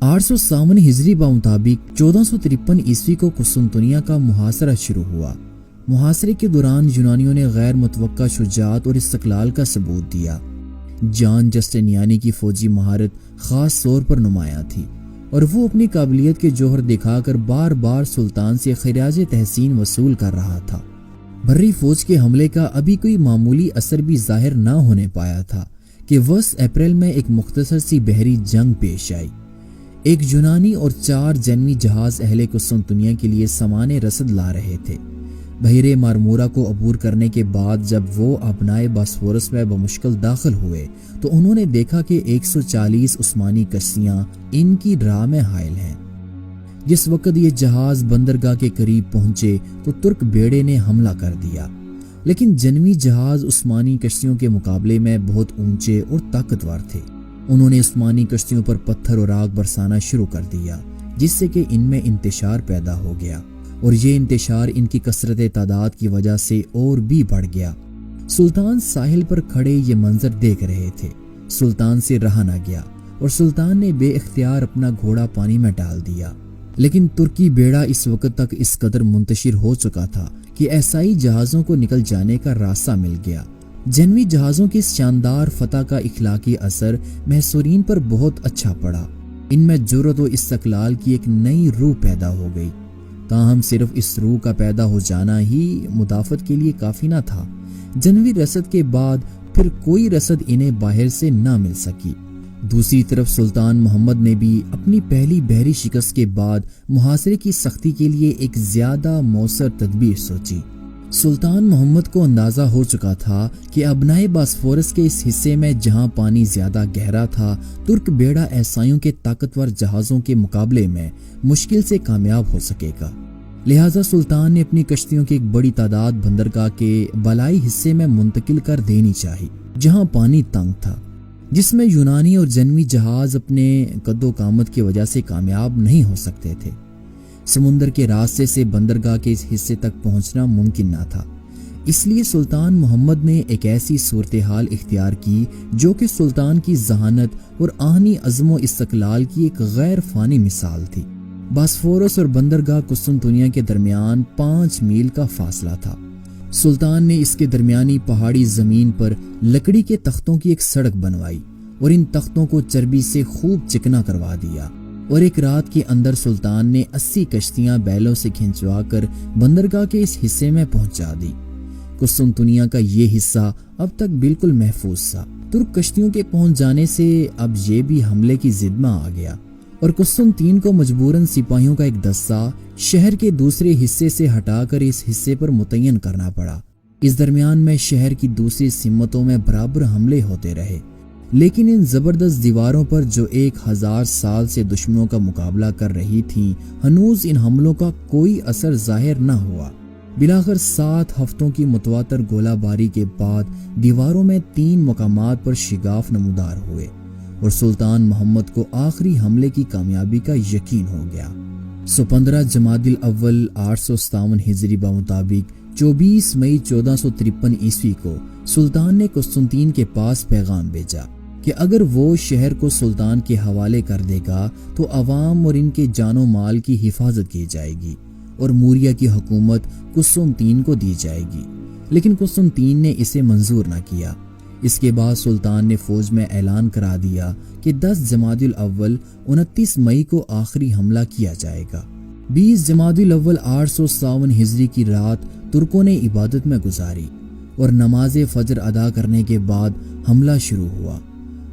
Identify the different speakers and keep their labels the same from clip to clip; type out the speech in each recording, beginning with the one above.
Speaker 1: 857 ہجری بمطابق 1453 عیسوی کو قسطنطنیہ کا محاصرہ شروع ہوا۔ محاصرے کے دوران یونانیوں نے غیر متوقع شجاعت اور استقلال کا ثبوت دیا۔ جان جسٹینیانی کی فوجی مہارت خاص طور پر نمایاں تھی اور وہ اپنی قابلیت کے جوہر دکھا کر بار بار سلطان سے خراج تحسین وصول کر رہا تھا۔ بری فوج کے حملے کا ابھی کوئی معمولی اثر بھی ظاہر نہ ہونے پایا تھا کہ 20 اپریل میں ایک مختصر سی بحری جنگ پیش آئی۔ ایک یونانی اور 4 جنوی جہاز اہل قسطنطنیہ کے لیے سامان رسد لا رہے تھے۔ بحیرہ مارمورا کو عبور کرنے کے بعد جب وہ ابنائے باسفورس میں بمشکل داخل ہوئے تو انہوں نے دیکھا کہ 140 عثمانی کشتیاں ان کی راہ میں حائل ہیں۔ جس وقت یہ جہاز بندرگاہ کے قریب پہنچے تو ترک بیڑے نے حملہ کر دیا، لیکن جنوی جہاز عثمانی کشتیوں کے مقابلے میں بہت اونچے اور طاقتور تھے۔ انہوں نے عثمانی کشتیوں پر پتھر اور آگ برسانا شروع کر دیا، جس سے کہ ان میں انتشار پیدا ہو گیا، اور یہ انتشار ان کی کثرت تعداد کی وجہ سے اور بھی بڑھ گیا۔ سلطان ساحل پر کھڑے یہ منظر دیکھ رہے تھے۔ سلطان سے رہا نہ گیا اور سلطان نے بے اختیار اپنا گھوڑا پانی میں ڈال دیا، لیکن ترکی بیڑا اس وقت تک اس قدر منتشر ہو چکا تھا کہ ایسائی جہازوں کو نکل جانے کا راستہ مل گیا۔ جنوی جہازوں کی اس شاندار فتح کا اخلاقی اثر محصورین پر بہت اچھا پڑا۔ ان میں جرأت و استقلال کی ایک نئی روح پیدا ہو گئی۔ تاہم صرف اس روح کا پیدا ہو جانا ہی مدافعت کے لیے کافی نہ تھا۔ جنوی رسد کے بعد پھر کوئی رسد انہیں باہر سے نہ مل سکی۔ دوسری طرف سلطان محمد نے بھی اپنی پہلی بحری شکست کے بعد محاصرے کی سختی کے لیے ایک زیادہ مؤثر تدبیر سوچی۔ سلطان محمد کو اندازہ ہو چکا تھا کہ ابنائے باسفورس کے اس حصے میں جہاں پانی زیادہ گہرا تھا، ترک بیڑا عیسائیوں کے طاقتور جہازوں کے مقابلے میں مشکل سے کامیاب ہو سکے گا۔ لہٰذا سلطان نے اپنی کشتیوں کی ایک بڑی تعداد بندرگاہ کے بالائی حصے میں منتقل کر دینی چاہی، جہاں پانی تنگ تھا، جس میں یونانی اور جنوی جہاز اپنے قد و قامت کی وجہ سے کامیاب نہیں ہو سکتے تھے۔ سمندر کے راستے سے بندرگاہ کے اس حصے تک پہنچنا ممکن نہ تھا، اس لیے سلطان محمد نے ایک ایسی صورتحال اختیار کی جو کہ سلطان کی ذہانت اور آہنی عزم و استقلال کی ایک غیر فانی مثال تھی۔ باسفورس اور بندرگاہ قسطنطنیہ کے درمیان 5 میل کا فاصلہ تھا۔ سلطان نے اس کے درمیانی پہاڑی زمین پر لکڑی کے تختوں کی ایک سڑک بنوائی اور ان تختوں کو چربی سے خوب چکنا کروا دیا، اور ایک رات کے اندر سلطان نے 80 کشتیاں بیلوں سے کھنچوا کر بندرگاہ کے اس حصے میں پہنچا دی۔ قسطنطنیہ کا یہ حصہ اب تک بالکل محفوظ تھا۔ ترک کشتیوں کے پہنچ جانے سے اب یہ بھی حملے کی ضد میں آ گیا، اور قسطنطین کو مجبوراً سپاہیوں کا ایک دستہ شہر کے دوسرے حصے سے ہٹا کر اس حصے پر متعین کرنا پڑا۔ اس درمیان میں شہر کی دوسری سمتوں میں برابر حملے ہوتے رہے، لیکن ان زبردست دیواروں پر جو 1000 سال سے دشمنوں کا مقابلہ کر رہی تھیں، ہنوز ان حملوں کا کوئی اثر ظاہر نہ ہوا۔ بلاخر 7 ہفتوں کی متواتر گولہ باری کے بعد دیواروں میں 3 مقامات پر شگاف نمودار ہوئے، اور سلطان محمد کو آخری حملے کی کامیابی کا یقین ہو گیا۔ 15 جمادی الاول 857 ہجری بمطابق 24 مئی 1453 عیسوی کو سلطان نے قسطنطین کے پاس پیغام بھیجا کہ اگر وہ شہر کو سلطان کے حوالے کر دے گا تو عوام اور ان کے جان و مال کی حفاظت کی جائے گی اور موریا کی حکومت قسطنطین کو دی جائے گی، لیکن قسطنطین نے اسے منظور نہ کیا۔ اس کے بعد سلطان نے فوج میں اعلان کرا دیا کہ 10 جمادی الاول 29 مئی کو آخری حملہ کیا جائے گا۔ 20 جمادی الاول 857 ہجری کی رات ترکوں نے عبادت میں گزاری اور نماز فجر ادا کرنے کے بعد حملہ شروع ہوا۔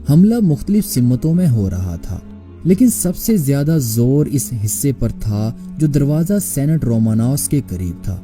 Speaker 1: حملہ مختلف سمتوں میں ہو رہا تھا، لیکن سب سے زیادہ زور اس حصے پر تھا جو دروازہ سینٹ رومانوس کے قریب تھا۔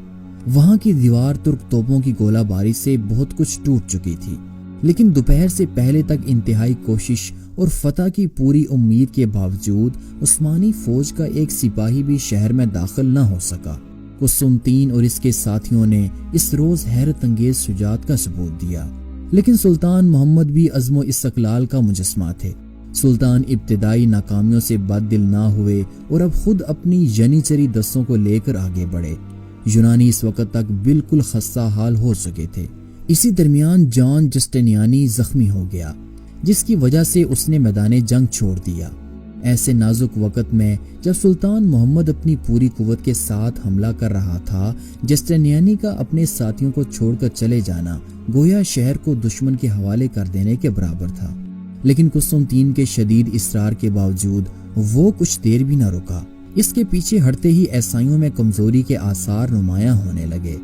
Speaker 1: وہاں کی دیوار ترک توپوں کی گولہ باری سے بہت کچھ ٹوٹ چکی تھی، لیکن دوپہر سے پہلے تک انتہائی کوشش اور فتح کی پوری امید کے باوجود عثمانی فوج کا ایک سپاہی بھی شہر میں داخل نہ ہو سکا۔ قسطنطین اور اس کے ساتھیوں نے اس روز حیرت انگیز شجاعت کا ثبوت دیا، لیکن سلطان محمد بھی عزم و استقلال کا مجسمہ تھے۔ سلطان ابتدائی ناکامیوں سے بد دل نہ ہوئے اور اب خود اپنی جنیچری دستوں کو لے کر آگے بڑھے۔ یونانی اس وقت تک بالکل خستہ حال ہو چکے تھے۔ اسی درمیان جان جسٹینیانی زخمی ہو گیا، جس کی وجہ سے اس نے میدان جنگ چھوڑ دیا۔ ایسے نازک وقت میں جب سلطان محمد اپنی پوری قوت کے ساتھ حملہ کر رہا تھا، جسٹینیانی کا اپنے ساتھیوں کو چھوڑ کر چلے جانا گویا شہر کو دشمن کے حوالے کر دینے کے برابر تھا۔ لیکن قسطنطین کے شدید اصرار کے باوجود وہ کچھ دیر بھی نہ رکا۔ اس کے پیچھے ہٹتے ہی عیسائیوں میں کمزوری کے آثار نمایاں ہونے لگے۔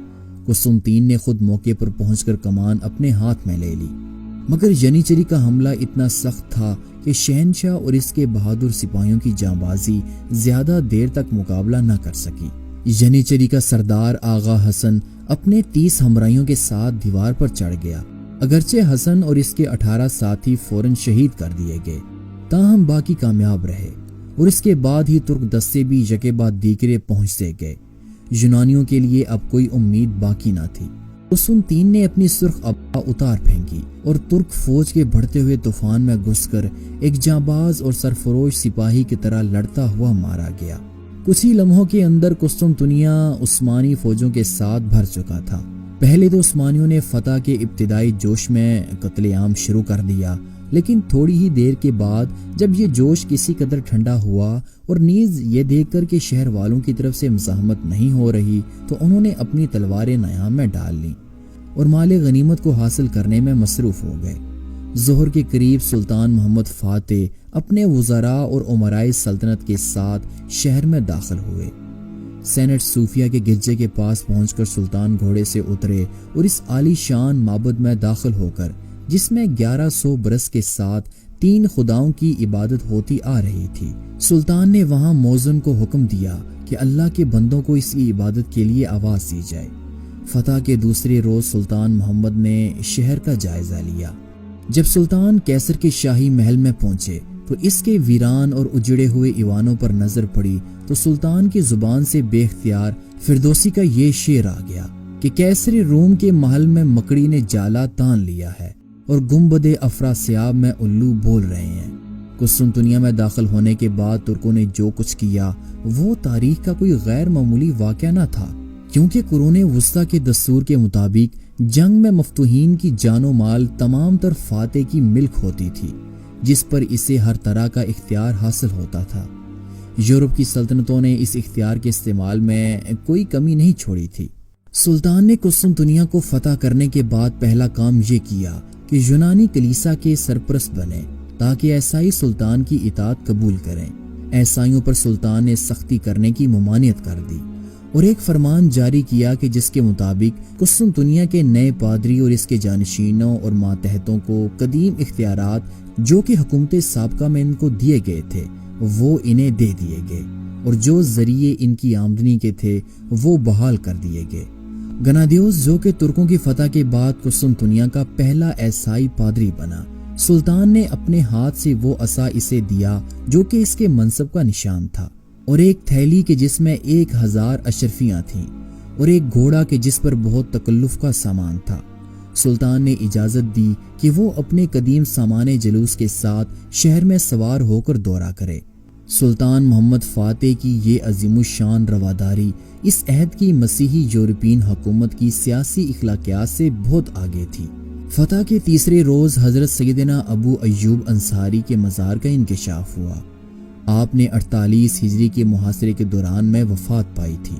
Speaker 1: قسطنطین نے خود موقع پر پہنچ کر کمان اپنے ہاتھ میں لے لی، مگر ینیچری کا حملہ اتنا سخت تھا کہ شہنشاہ اور اس کے بہادر سپاہیوں کی جانبازی زیادہ دیر تک مقابلہ نہ کر سکی۔ ینیچری کا سردار آغا حسن اپنے 30 ہمراہیوں کے ساتھ دیوار پر چڑھ گیا۔ اگرچہ حسن اور اس کے 18 ساتھی فوراً شہید کر دیے گئے، تاہم باقی کامیاب رہے، اور اس کے بعد ہی ترک دستے بھی یکے بعد دیگرے پہنچتے گئے۔ یونانیوں کے لیے اب کوئی امید باقی نہ تھی۔ قسطنطین نے اپنی سرخ ابا اتار پھینکی اور ترک فوج کے بڑھتے ہوئے طوفان میں گھس کر ایک جانباز اور سرفروش سپاہی کی طرح لڑتا ہوا مارا گیا۔ کچھ ہی لمحوں کے اندر قسطنطنیہ عثمانی فوجوں کے ساتھ بھر چکا تھا۔ پہلے تو عثمانیوں نے فتح کے ابتدائی جوش میں قتل عام شروع کر دیا، لیکن تھوڑی ہی دیر کے بعد جب یہ جوش کسی قدر ٹھنڈا ہوا اور نیز یہ دیکھ کر کہ شہر والوں کی طرف سے مزاحمت نہیں ہو رہی، تو انہوں نے اپنی تلواریں نیام میں ڈال لیں اور مال غنیمت کو حاصل کرنے میں مصروف ہو گئے۔ ظہر کے قریب سلطان محمد فاتح اپنے وزراء اور امرائے سلطنت کے ساتھ شہر میں داخل ہوئے۔ سینٹ صوفیہ کے گرجے کے پاس پہنچ کر سلطان گھوڑے سے اترے اور اس عالی شان معبد میں داخل ہو کر، جس میں 1100 برس کے ساتھ 3 خداؤں کی عبادت ہوتی آ رہی تھی، سلطان نے وہاں مؤذن کو حکم دیا کہ اللہ کے بندوں کو اس کی عبادت کے لیے آواز دی جائے۔ فتح کے دوسرے روز سلطان محمد نے شہر کا جائزہ لیا۔ جب سلطان کیسر کے شاہی محل میں پہنچے تو اس کے ویران اور اجڑے ہوئے ایوانوں پر نظر پڑی تو سلطان کی زبان سے بے اختیار فردوسی کا یہ شعر آ گیا کہ کیسر روم کے محل میں مکڑی نے جالا تان لیا ہے اور گنبد افراسیاب میں الو بول رہے ہیں۔ قسطنطنیہ میں داخل ہونے کے بعد ترکوں نے جو کچھ کیا وہ تاریخ کا کوئی غیر معمولی واقعہ نہ تھا، کیونکہ قرون وسطیٰ کے دستور کے مطابق جنگ میں مفتوحین کی جان و مال تمام تر فاتح کی ملک ہوتی تھی، جس پر اسے ہر طرح کا اختیار حاصل ہوتا تھا۔ یورپ کی سلطنتوں نے اس اختیار کے استعمال میں کوئی کمی نہیں چھوڑی تھی۔ سلطان نے قسطنطنیہ کو فتح کرنے کے بعد پہلا کام یہ کیا کہ یونانی کلیسا کے سرپرست بنے تاکہ عیسائی سلطان کی اطاعت قبول کریں۔ عیسائیوں پر سلطان نے سختی کرنے کی ممانعت کر دی اور ایک فرمان جاری کیا کہ جس کے مطابق قسطنطنیہ کے نئے پادری اور اس کے جانشینوں اور ماتحتوں کو قدیم اختیارات جو کہ حکومت سابقہ میں ان کو دیے گئے تھے وہ انہیں دے دیے گئے، اور جو ذریعے ان کی آمدنی کے تھے وہ بحال کر دیے گئے۔ گنادیوس جو کہ ترکوں کی فتح کے بعد قسطنطنیہ کا پہلا عیسائی پادری بنا، سلطان نے اپنے ہاتھ سے وہ عصا اسے دیا جو کہ اس کے منصب کا نشان تھا، اور ایک تھیلی کے جس میں 1000 اشرفیاں تھیں، اور ایک گھوڑا کے جس پر بہت تکلف کا سامان تھا۔ سلطان نے اجازت دی کہ وہ اپنے قدیم سامان جلوس کے ساتھ شہر میں سوار ہو کر دورہ کرے۔ سلطان محمد فاتح کی یہ عظیم الشان رواداری اس عہد کی مسیحی یورپین حکومت کی سیاسی اخلاقیات سے بہت آگے تھی۔ فتح کے تیسرے روز حضرت سیدنا ابو ایوب انصاری کے مزار کا انکشاف ہوا۔ آپ نے 48 ہجری کے محاصرے کے دوران میں وفات پائی تھی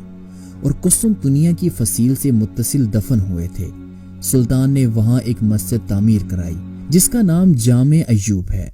Speaker 1: اور قسطنطنیہ کی فصیل سے متصل دفن ہوئے تھے۔ سلطان نے وہاں ایک مسجد تعمیر کرائی جس کا نام جامع ایوب ہے۔